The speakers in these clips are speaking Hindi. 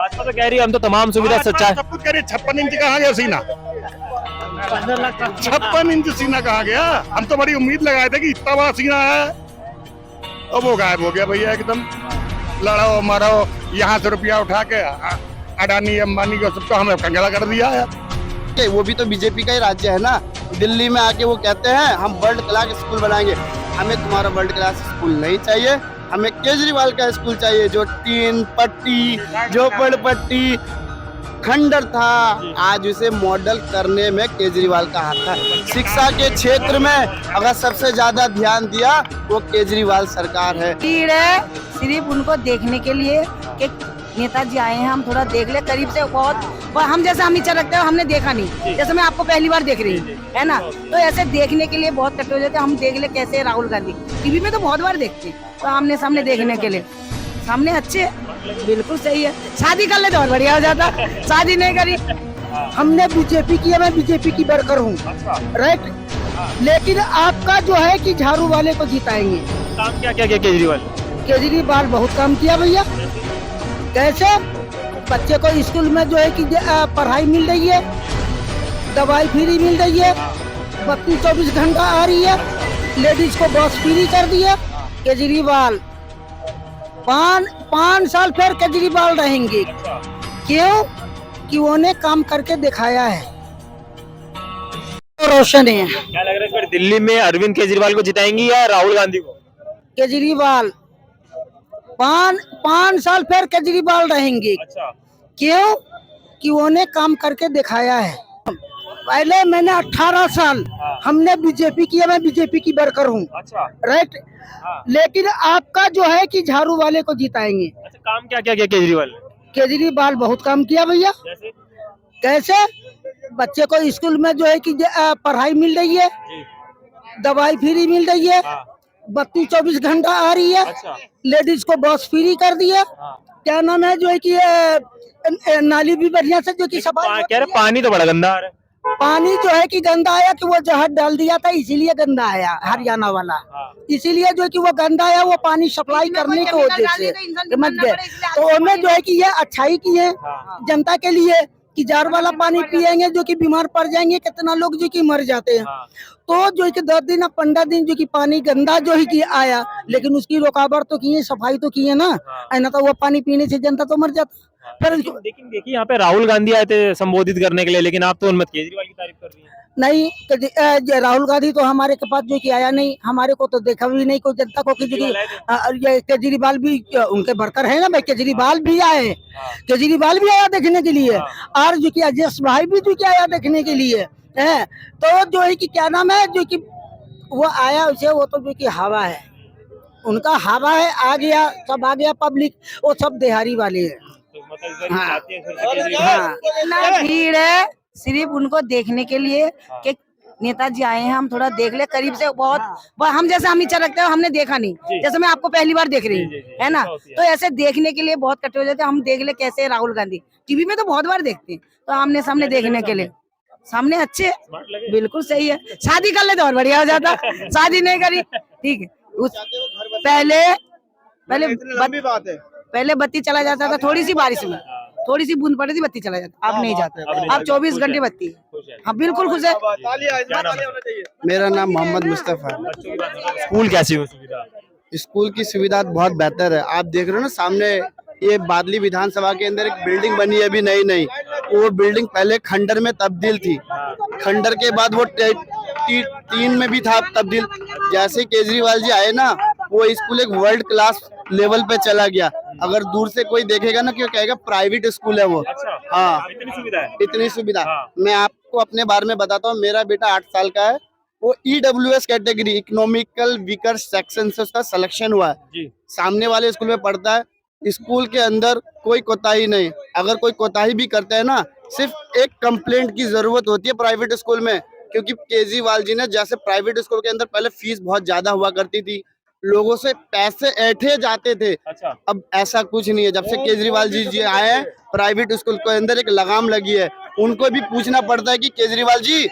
भाजपा तो कह रही है हम तो तमाम सुविधा सच्चा सब कुछ कह रही 56 इंच कहाँ गया सीना, 56 इंच सीना कहाँ गया। हम तो बड़ी उम्मीद लगाए थे कि इतना बड़ा सीना है, और वो गायब हो गया भैया एकदम। लड़ाओ मारो, यहाँ से रुपया उठा के अडानी अंबानी को सबको हमें कंगाला कर दिया है। वो भी तो बीजेपी का ही राज्य है ना। दिल्ली में आके वो कहते हैं हम वर्ल्ड क्लास स्कूल बनाएंगे। हमें तुम्हारा वर्ल्ड क्लास स्कूल नहीं चाहिए, हमें केजरीवाल का स्कूल चाहिए जो तीन पट्टी झोपड़पट्टी खंडर था, आज उसे मॉडल करने में केजरीवाल का हाथ था। शिक्षा के क्षेत्र में अगर सबसे ज्यादा ध्यान दिया वो केजरीवाल सरकार है। भीड़ है सिर्फ उनको देखने के लिए कि नेताजी आए हैं, हम थोड़ा देख ले करीब से। बहुत हम जैसे हम नीचे रखते हैं, हमने देखा नहीं, जैसे मैं आपको पहली बार देख रही हूँ, है ना। तो ऐसे देखने के लिए बहुत कट्टे हो जाते हैं। हम देख ले कैसे राहुल गांधी टीवी में तो बहुत बार देखते हैं, तो आमने सामने देखने के लिए सामने अच्छे, बिल्कुल सही है। शादी कर ले तो और बढ़िया हो जाता, शादी नहीं करी। हमने बीजेपी की है, मैं बीजेपी की वर्कर हूँ, राइट। लेकिन आपका जो है कि झाड़ू वाले को जिताएंगे। काम क्या क्या किया केजरीवाल? केजरीवाल बहुत काम किया भैया। कैसे? बच्चे को स्कूल में जो है कि पढ़ाई मिल रही है, दवाई फ्री मिल रही है, बत्ती 24 घंटा आ रही है, लेडीज को बस फ्री कर दिया। केजरीवाल 5 साल फिर केजरीवाल रहेंगे। क्यों? कि उन्होंने काम करके दिखाया है, तो रोशन है। क्या लग रहा है इस बार दिल्ली में अरविंद केजरीवाल को जिताएंगी या राहुल गांधी को? केजरीवाल 5 साल फिर केजरीवाल रहेंगे। क्यों? कि उन्होंने काम करके दिखाया है। पहले मैंने 18 साल हमने बीजेपी की है, मैं बीजेपी की वर्कर हूँ, राइट। लेकिन आपका जो है कि झाड़ू वाले को जिताएंगे। काम क्या क्या किया केजरीवाल? केजरीवाल बहुत काम किया भैया। कैसे? बच्चे को स्कूल में जो है कि पढ़ाई मिल रही है, दवाई फ्री मिल रही है, बत्ती 24 घंटा आ रही है, लेडीज को बस फ्री कर दिया। क्या नाम है जो है कि नाली भी बढ़िया से जो कि सफाई। कह रहे पानी तो बड़ा गंदा आ रहा है। पानी जो है कि गंदा आया कि वो जहर डाल दिया था, इसीलिए गंदा आया हरियाणा वाला। इसीलिए जो है कि वो गंदा आया, वो पानी सप्लाई करने की वजह से समझ गए। तो उनमें जो है कि ये अच्छाई की है जनता के लिए कि जार वाला पानी पिएंगे जो कि बीमार पड़ जाएंगे, कितना लोग जो कि मर जाते हैं। तो जो है कि 10 दिन 15 दिन जो कि पानी गंदा जो है कि आया, लेकिन उसकी रुकावट तो की है, सफाई तो की है ना, है ना। तो वो पानी पीने से जनता तो मर जाता। फिर लेकिन देखिए यहाँ पे राहुल गांधी आए थे संबोधित करने के लिए, लेकिन आप तो उनमें केजरीवाल की तारीफ कर रही हैं। नहीं, राहुल गांधी तो हमारे के पास जो कि आया नहीं, हमारे को तो देखा भी नहीं कोई जनता को कि ये केजरीवाल भी उनके वर्कर है ना भाई। केजरीवाल भी आए, केजरीवाल भी आया देखने के लिए, और जो कि अजय भाई भी जो कि आया देखने के लिए है। तो जो है कि क्या नाम है जो कि वो आया उसे, वो तो जो कि हवा है, उनका हवा है, आ गया सब, आ गया पब्लिक, वो सब देहारी वाले है। इतना भीड़ है सिर्फ उनको देखने के लिए कि नेताजी आए हैं, हम थोड़ा देख ले करीब से। बहुत हम जैसे हम नीचे रखते हैं, हमने देखा नहीं, जैसे मैं आपको पहली बार देख रही हूँ, है ना। तो ऐसे देखने के लिए बहुत कट्टे हो जाते हैं। हम देख ले कैसे राहुल गांधी टीवी में तो बहुत बार देखते हैं, तो आमने सामने देखने के लिए सामने अच्छे, बिल्कुल सही है। शादी कर ले तो और बढ़िया हो जाता, शादी नहीं करी, ठीक है। पहले बत्ती चला जाता था, थोड़ी सी बारिश में थोड़ी सी बूंद पड़ी थी, बत्ती चला जाता। अब नहीं जाता, अब 24 घंटे बत्ती है। हाँ बिल्कुल खुश है। मेरा नाम मोहम्मद मुस्तफा। स्कूल कैसी हो सुविधा? स्कूल की सुविधा बहुत बेहतर है। आप देख रहे हो ना सामने, ये बादली विधानसभा के अंदर एक बिल्डिंग बनी है अभी नई नई। वो बिल्डिंग पहले खंडर में तब्दील थी, खंडर के बाद वो 3 में भी था तब्दील। जैसे केजरीवाल जी आए ना, वो स्कूल एक वर्ल्ड क्लास लेवल पे चला गया। अगर दूर से कोई देखेगा ना, क्यों कहेगा प्राइवेट स्कूल है वो। हाँ, इतनी सुविधा है, इतनी सुविधा। मैं आपको अपने बारे में बताता हूँ। मेरा बेटा 8 साल का है, वो EWS category economical weaker section से उसका सिलेक्शन हुआ है, सामने वाले स्कूल में पढ़ता है। स्कूल के अंदर कोई कोताही नहीं। अगर कोई कोताही भी करता है ना, सिर्फ एक कंप्लेंट की जरूरत होती है प्राइवेट स्कूल में। क्योंकि केजरीवाल जी ने, जैसे प्राइवेट स्कूल के अंदर पहले फीस बहुत ज्यादा हुआ करती थी, लोगों से पैसे ऐंठे जाते थे। अब ऐसा कुछ नहीं है। जब से केजरीवाल जी आए हैं, प्राइवेट स्कूल के अंदर एक लगाम लगी है। उनको भी पूछना पड़ता है कि केजरीवाल जी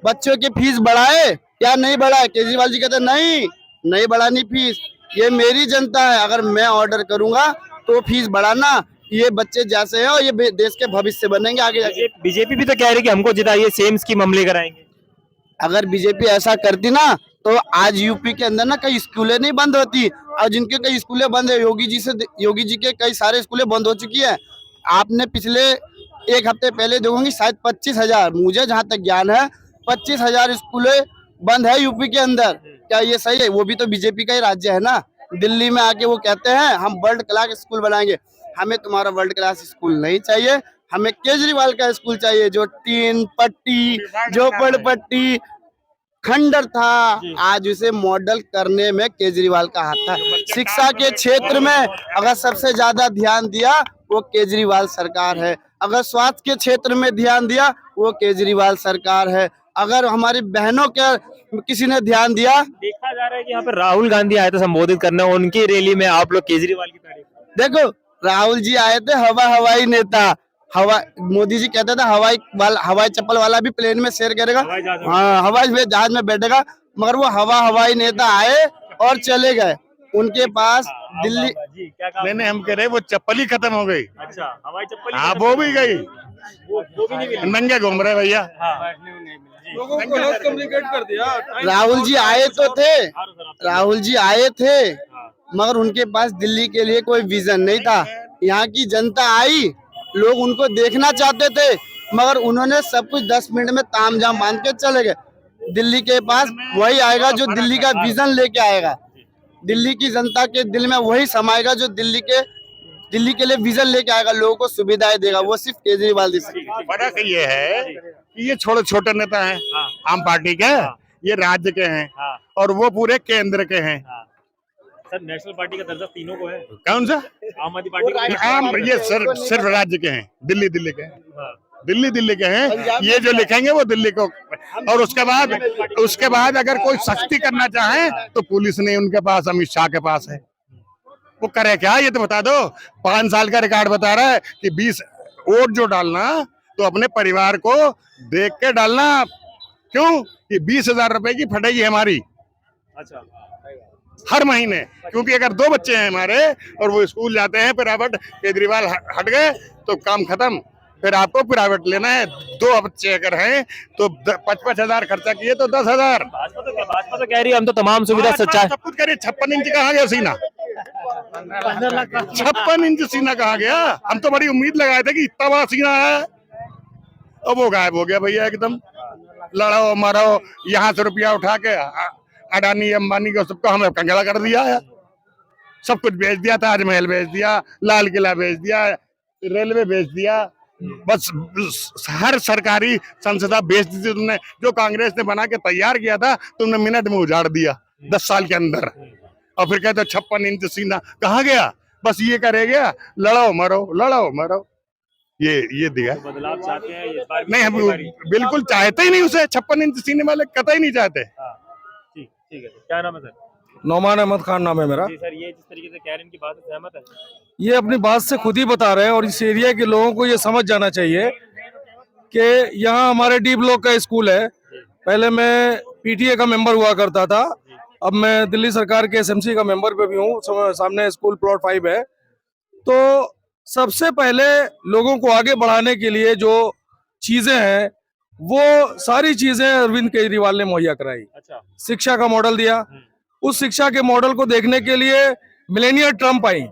बच्चों की फीस बढ़ाए या नहीं बढ़ाए। केजरीवाल जी कहते नहीं बढ़ानी फीस, ये मेरी जनता है, अगर मैं ऑर्डर करूंगा तो फीस बढ़ाना, ये बच्चे जैसे हैं और ये देश के भविष्य बनेंगे आगे जाके। बीजेपी भी तो कह रही है कि हमको जिताइए, सेम स्कीम हम लेकर आएंगे। अगर बीजेपी ऐसा करती ना तो आज यूपी के अंदर ना कई स्कूलें नहीं बंद होती, और जिनके कई स्कूलें बंद है, योगी जी के कई सारे स्कूलें बंद हो चुकी है। आपने पिछले एक हफ्ते पहले देखोगे शायद 25,000, मुझे जहाँ तक ज्ञान है 25,000 स्कूलें बंद है यूपी के अंदर। क्या ये सही है? वो भी तो बीजेपी का ही राज्य है ना। दिल्ली में आके वो कहते हैं हम वर्ल्ड क्लास स्कूल बनाएंगे। हमें तुम्हारा वर्ल्ड क्लास स्कूल नहीं चाहिए, हमें केजरीवाल का स्कूल चाहिए जो 3 पट्टी, झोपड़पट्टी, खंडर था, आज उसे मॉडल करने में केजरीवाल का हाथ था। शिक्षा के क्षेत्र में अगर सबसे ज्यादा ध्यान दिया वो केजरीवाल सरकार है, अगर स्वास्थ्य के क्षेत्र में ध्यान दिया वो केजरीवाल सरकार है, अगर हमारी बहनों के किसी ने ध्यान दिया। देखा जा रहा है कि यहाँ पे राहुल गांधी आए थे संबोधित करने, उनकी रैली में आप लोग केजरीवाल की तारीफ। देखो राहुल जी आए थे हवाई नेता, मोदी जी कहते थे हवाई चप्पल वाला भी प्लेन में सैर करेगा, हाँ हवाई जहाज में बैठेगा, मगर वो हवाई नेता आए और चले गए। उनके पास दिल्ली मैंने हम कह रहे वो चप्पल ही खत्म हो गई। अच्छा, हवाई चप्पल। हाँ वो भी गई, वो भी नहीं मिली। नंगे घूम रहे भैया। लोगों को गलत कम्युनिकेट कर दिया। राहुल जी आए तो थे, राहुल जी आए थे, मगर उनके पास दिल्ली के लिए कोई विजन नहीं था। यहाँ की जनता आई, लोग उनको देखना चाहते थे, मगर उन्होंने सब कुछ 10 मिनट में तामझाम बांध के चले गए। दिल्ली के पास वही आएगा जो दिल्ली का विजन लेके आएगा, दिल्ली की जनता के दिल में वही समाएगा जो दिल्ली के लिए विजन लेके आएगा, लोगों को सुविधाएं देगा, वो सिर्फ केजरीवाल दे सकता है। फर्क ये है कि ये छोटे नेता हैं आम पार्टी के, ये राज्य के हैं और वो पूरे केंद्र के हैं। सर नेशनल पार्टी का दर्जा तीनों को है। कौन सा? आम आदमी पार्टी को। आम ये सिर्फ राज्य के हैं, दिल्ली के हैं, दिल्ली के हैं। ये जो लिखेंगे वो दिल्ली को, और उसके बाद अगर कोई सख्ती करना चाहे तो पुलिस नहीं उनके पास, अमित शाह के पास है। वो करे क्या ये तो बता दो। 5 साल का रिकॉर्ड बता रहा है कि 20 वोट जो डालना तो अपने परिवार को देख के डालना। क्यों? कि 20,000 रुपए की फटेगी हमारी। अच्छा, हर महीने, क्योंकि अगर 2 बच्चे हैं हमारे और वो स्कूल जाते हैं प्राइवेट, केजरीवाल हट गए तो काम खत्म। फिर आपको प्राइवेट लेना है। 2 बच्चे अगर हैं तो 55,000 खर्चा किए तो 10,000। भाजपा तो कह रही है हम तो तमाम सुविधा सच्चाई सब कुछ करिए। 56 इंच कहाँ गया सीना? 56 इंच सीना कहाँ गया? हम तो बड़ी उम्मीद लगाए थे कि इतना बड़ा सीना है, अब वो गायब हो गया भैया एकदम। लड़ाओ मारो, यहाँ से रुपया उठा के अडानी अंबानी को सबको हमें कंगाला कर दिया है। सब कुछ बेच दिया, ताजमहल बेच दिया, लाल किला बेच दिया, रेलवे बेच दिया, बस हर सरकारी संस्था बेच दी थी तुमने। जो कांग्रेस ने बना के तैयार किया था तुमने मिनट में उजाड़ दिया 10 साल के अंदर। और फिर कहते 56 इंच सीना कहाँ गया? बस ये करे गया, लड़ाओ मरो। ये दिया। बदलाव चाहते हैं इस बार? नहीं, हम बिल्कुल चाहते ही नहीं उसे। 56 इंच सीने वाले कतई नहीं चाहते। ठीक है, क्या नाम है सर? नौमान अहमद खान नाम है मेरा। जी सर, ये जिस तरीके से कह रहे हैं इनकी बात से सहमत है? ये अपनी बात से खुद ही बता रहे हैं, और इस एरिया के लोगों को ये समझ जाना चाहिए कि यहाँ हमारे डी ब्लॉक का स्कूल है। पहले मैं पीटीए का मेंबर हुआ करता था, अब मैं दिल्ली सरकार के एसएमसी का मेंबर भी हूँ। सामने स्कूल प्लॉट 5 है। तो सबसे पहले लोगों को आगे बढ़ाने के लिए जो चीजें हैं वो सारी चीजें अरविंद केजरीवाल ने मुहैया कराई। अच्छा, शिक्षा का मॉडल दिया, उस शिक्षा के मॉडल को देखने के लिए मिलेनियर ट्रम्प आई,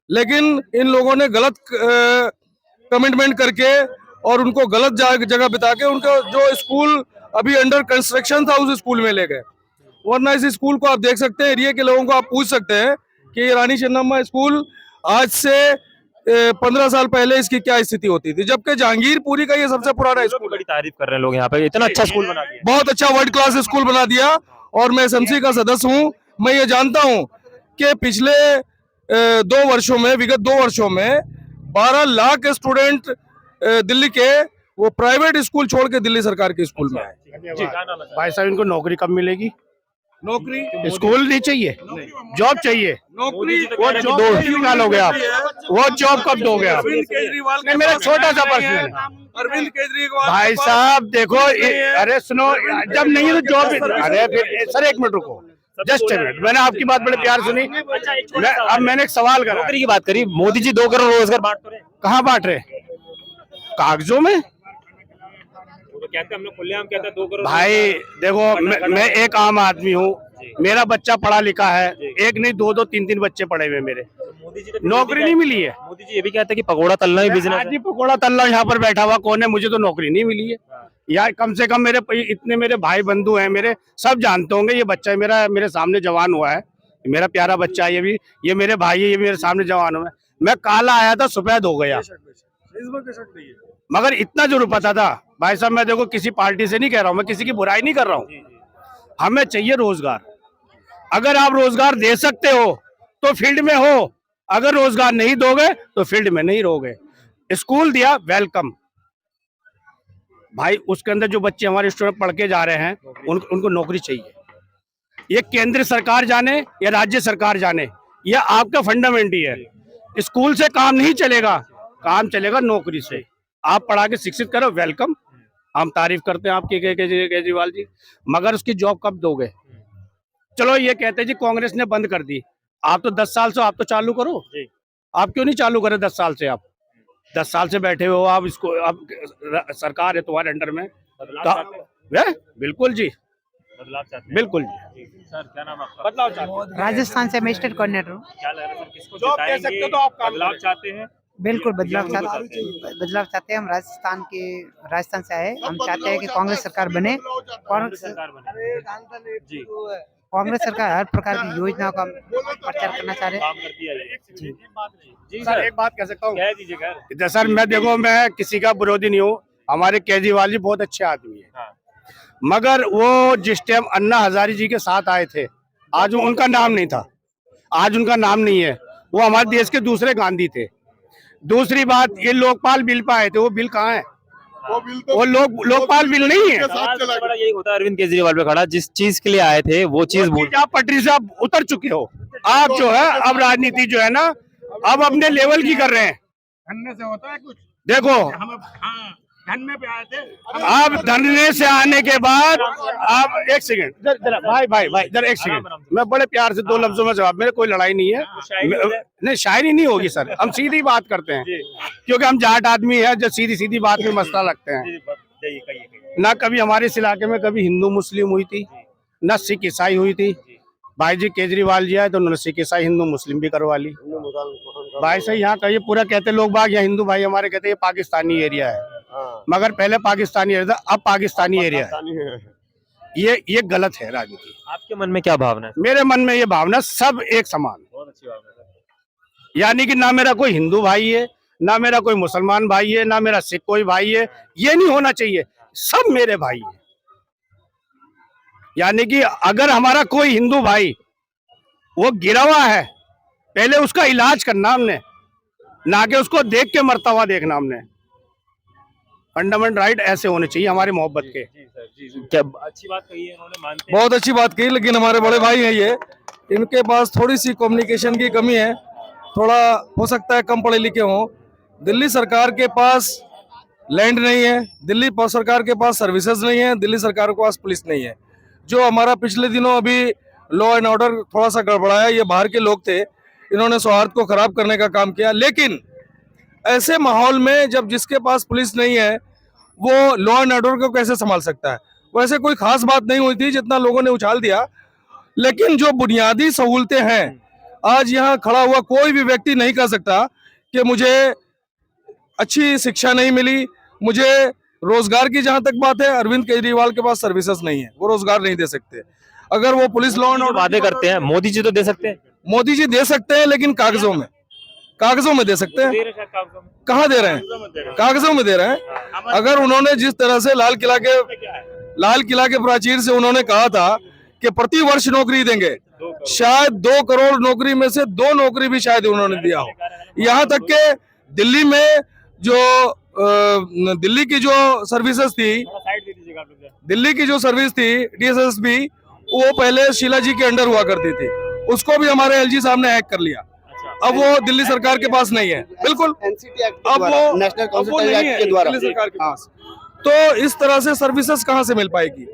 लेकिन इन लोगों ने गलत कमिटमेंट करके और उनको गलत जगह बिता के उनको जो स्कूल अभी अंडर कंस्ट्रक्शन था उस स्कूल में ले गए। वरना इस स्कूल को आप देख सकते हैं, एरिया के लोगों को आप पूछ सकते हैं कि रानी चन्नम्मा स्कूल आज से 15 साल पहले इसकी क्या स्थिति होती थी, जबकि जहांगीरपुरी का ये सबसे पुराना स्कूल। बड़ी तारीफ कर रहे हैं लोग यहाँ पे, इतना अच्छा स्कूल बना दिया, बहुत अच्छा वर्ल्ड क्लास स्कूल बना दिया। और मैं एसएमसी का सदस्य हूँ, मैं ये जानता हूँ कि पिछले विगत 2 वर्षों में 12 लाख स्टूडेंट दिल्ली के वो प्राइवेट स्कूल छोड़ के दिल्ली सरकार के स्कूल में आए। भाई साहब इनको नौकरी कब मिलेगी? नौकरी स्कूल नहीं चाहिए, जॉब चाहिए। नौकरी वो 2 साल हो गया, वो जॉब कब दोगे आप? अरविंद केजरीवाल नहीं, मेरा छोटा सा प्रश्न है। अरविंद केजरीवाल भाई साहब देखो, अरे सुनो, जब नहीं है तो जॉब, अरे फिर सर 1 मिनट रुको। जस्ट बोला मिनट, मैंने आपकी बात बड़े प्यार सुनी। अच्छा, एक छोटा सवाल अब है। मैंने एक सवाल करा, नौकरी की बात करी, मोदी जी 2 करोड़ रोजगार बांट तो रहे हैं। कहाँ बांट रहे? कागजों में। वो तो कहते हैं, हम लोग खुलेआम कहते हैं 2 करोड़ भाई देखो, मैं एक आम आदमी हूँ, मेरा बच्चा पढ़ा लिखा है, एक नहीं 2-2 3-3 बच्चे पढ़े हुए मेरे, मोदी जी तो नौकरी नहीं मिली है। मोदी जी ये भी कहते हैं कि पकौड़ा तलना ही बिजनेस आज है। ही पकौड़ा तल रहा हूं, यहाँ पर बैठा हुआ कौन है, मुझे तो नौकरी नहीं मिली है। या कम से कम इतने मेरे भाई बंधु हैं, मेरे सब जानते होंगे, ये बच्चा मेरा मेरे सामने जवान हुआ है, मेरा प्यारा बच्चा है, ये मेरे भाई है, ये मेरे सामने जवान हुआ है। मैं काला आया था, सफेद हो गया, मगर इतना जरूर पता था भाई साहब, मैं देखो किसी पार्टी से नहीं कह रहा हूँ, मैं किसी की बुराई नहीं कर रहा हूँ, हमें चाहिए रोजगार। अगर आप रोजगार दे सकते हो तो फील्ड में हो, अगर रोजगार नहीं दोगे तो फील्ड में नहीं रहोगे। स्कूल दिया, वेलकम भाई, उसके अंदर जो बच्चे हमारे स्टूडेंट पढ़ के जा रहे हैं उनको नौकरी चाहिए। ये केंद्र सरकार जाने या राज्य सरकार जाने, ये आपका फंडामेंट ही है। स्कूल से काम नहीं चलेगा, काम चलेगा नौकरी से। आप पढ़ा के शिक्षित करो, वेलकम, हम तारीफ करते हैं आपकी केजरीवाल जी, मगर उसकी जॉब कब दोगे? चलो ये कहते हैं जी कांग्रेस ने बंद कर दी, आप तो 10 साल से आप तो चालू करो, आप क्यों नहीं चालू करे? 10 साल से आप 10 साल से बैठे हो आप, इसको आप सरकार है तुम्हारे अंडर में, बिल्कुल जी, बदलाव चाहते हैं। बिल्कुल जी। सर क्या नाम आपका? बदलाव चाहते हैं, राजस्थान से मैं स्टेट कोऑर्डिनेटर हूँ। क्या लग रहा है सर, किसको जो आप कह जिताएंगे? सकते हो तो आप काम बदलाव करें। चाहते हैं? बिल्कुल बदलाव बिल्कुल चाहते हैं। हम राजस्थान से आए, हम चाहते हैं कि कांग्रेस सरकार बने। कांग्रेस सरकार बने जी, कांग्रेस सरकार हर प्रकार की योजनाओं का प्रचार करना चाह रहे हैं। काम करती है ये। जी सर सर, एक बात कह सकता हूँ? कह दीजिए खैर। तो सर मैं देखो, मैं किसी का विरोधी नहीं हूँ, हमारे केजरीवाल जी बहुत अच्छे आदमी है, हाँ। मगर वो जिस टाइम अन्ना हजारी जी के साथ आए थे, आज उनका नाम नहीं था, आज उनका नाम नहीं है, वो हमारे देश के दूसरे गांधी थे। दूसरी बात, ये लोकपाल बिल पे आए थे, वो बिल कहाँ है? वो लोकपाल बिल नहीं है। सवाल सबसे बड़ा यही होता है अरविंद केजरीवाल पे खड़ा, जिस चीज के लिए आए थे वो चीज भूल। आप पटरी से आप उतर चुके हो, आप जो है अब राजनीति जो है ना, अब अपने लेवल की कर रहे हैं। धरने से होता है कुछ? देखो धरने पे आए थे, आप धरने से आने के बाद आप एक सेकंड, भाई जरा एक सेकंड, मैं बड़े प्यार से 2 लफ्जों में जवाब, मेरे कोई लड़ाई नहीं है, नहीं शायरी नहीं होगी सर, हम सीधी बात करते हैं, क्योंकि हम जाट आदमी है, जो सीधी बात में मसला लगते हैं। ना कभी हमारे इस इलाके में कभी हिंदू मुस्लिम हुई थी, ना सिख ईसाई हुई थी। भाई जी केजरीवाल जी आए तो उन्होंने सिख ईसाई हिंदू मुस्लिम भी करवा ली। भाई सही यहाँ का ये पूरा कहते लोग बाग, यहाँ हिंदू भाई हमारे कहते ये पाकिस्तानी एरिया है, मगर पहले पाकिस्तानी एरिया था, अब पाकिस्तानी एरिया है। ये गलत है राजनीति। आपके मन में क्या भावना है? मेरे मन में ये भावना, सब एक समान, बहुत अच्छी भावना है। यानी कि ना मेरा कोई हिंदू भाई है, ना मेरा कोई मुसलमान भाई है, ना मेरा सिख कोई भाई है, ये नहीं होना चाहिए, सब मेरे भाई है। यानी कि अगर हमारा कोई हिंदू भाई वो गिरा हुआ है, पहले उसका इलाज करना हमने, ना कि उसको देख के मरता हुआ देखना हमने। फंडामेंटल राइट ऐसे होने चाहिए हमारे मोहब्बत के। क्या अच्छी बात कही है उन्होंने, मानते हैं। बहुत अच्छी बात कही, लेकिन हमारे बड़े भाई हैं ये, इनके पास थोड़ी सी कम्युनिकेशन की कमी है, थोड़ा हो सकता है कम पढ़े लिखे हों। दिल्ली सरकार के पास लैंड नहीं है, दिल्ली सरकार के पास सर्विसेज नहीं है, दिल्ली सरकार के पास पुलिस नहीं है। जो हमारा पिछले दिनों अभी लॉ एंड ऑर्डर थोड़ा सा गड़बड़ाया, ये बाहर के लोग थे, इन्होंने सौहार्द को खराब करने का काम किया। लेकिन ऐसे माहौल में जब जिसके पास पुलिस नहीं है वो लॉ एंड ऑर्डर को कैसे संभाल सकता है? वैसे कोई खास बात नहीं हुई थी जितना लोगों ने उछाल दिया, लेकिन जो बुनियादी सहूलतें हैं, आज यहाँ खड़ा हुआ कोई भी व्यक्ति नहीं कह सकता कि मुझे अच्छी शिक्षा नहीं मिली, मुझे रोजगार की जहां तक बात है, अरविंद केजरीवाल के पास सर्विसेज नहीं है, वो रोजगार नहीं दे सकते। अगर वो पुलिस लॉ एंड ऑर्डर वादे करते हैं, मोदी जी तो दे सकते हैं। मोदी जी दे सकते हैं, लेकिन कागजों में दे सकते हैं। कहाँ दे रहे हैं? कागजों में दे रहे हैं। अगर उन्होंने जिस तरह से लाल किला के प्राचीर से उन्होंने कहा था कि प्रति वर्ष नौकरी देंगे, शायद 2 करोड़ नौकरी में से 2 नौकरी भी शायद उन्होंने दिया हो। यहाँ तक के दिल्ली में जो दिल्ली की जो सर्विसेज थी, दिल्ली की जो सर्विस थी DSSB, वो पहले शीला जी के अंडर हुआ करती थी, उसको भी हमारे LG साहब ने हैक कर लिया। अब वो दिल्ली सरकार के पास नहीं है, बिल्कुल एनसीटी एक्ट अब वो नेशनल अब वो नहीं है के द्वारा। दिल्ली सरकार के पास। तो इस तरह से सर्विसेज कहाँ से मिल पाएगी?